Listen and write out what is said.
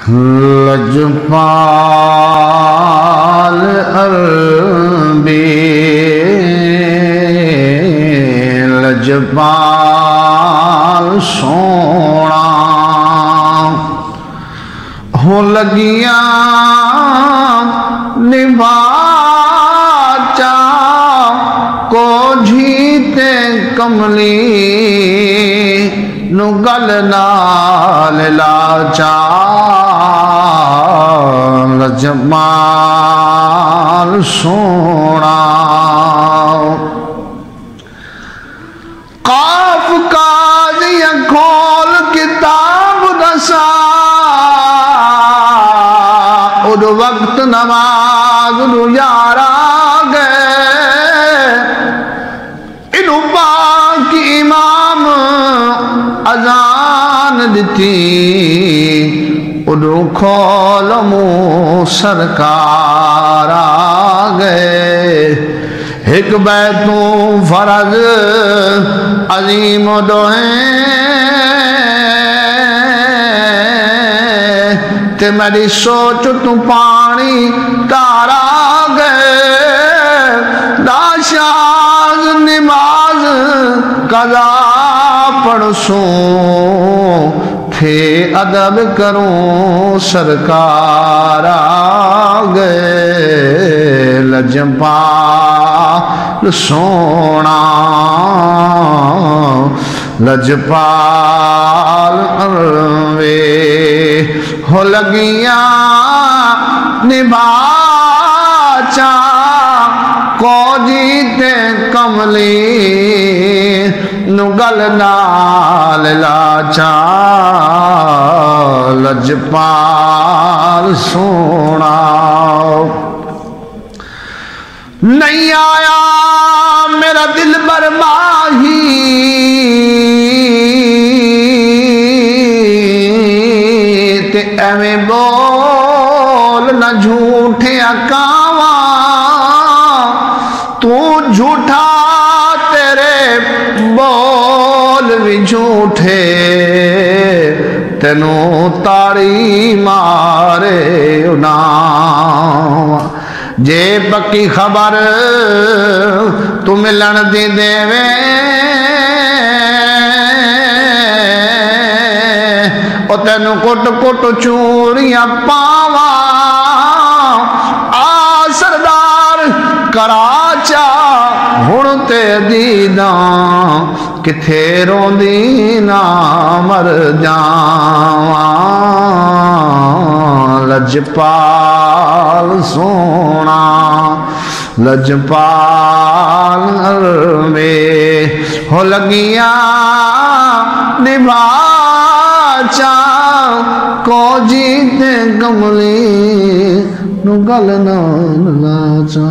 लजपाल अरबी लजपाल सोना हो लगिया निभाचा को जीते कमली नुगल नाल लाचा लजमाल सोना काफ काज़िया खोल किताब दसा उद वक्त नमाज यारा गए इनु पाक इमाम अजान दिती उदो खोल मुँह सरकार आ गए एक बैतू फरज अजीम दोहे ते मेरी सोच तू पानी तारा गए दाशाज नमाज कदा पढ़सूं थे अदब करूं सरकार आ गए लजपाल सोना लजपाल वे हो लगिया निभाचा को जीते कमली नुगल नाल लाचा लजपाल सोना नहीं आया मेरा दिल बरमाही ते एवें बोल न झूठे अकावा तू झूठा तेरे बोल भी झूठे तेनू ताड़ी मारे ना जे पक्की खबर तू मिलन दी देवे ओ तेनू कुट कुट चूड़ियां पावा आ सरदार कराचा हुण ते दीदा किथे रोंदी ना मर जावा लजपाल सोना लजपाल में हो लगिया निभाचा को जीते कमली नुगल नाल लाचा।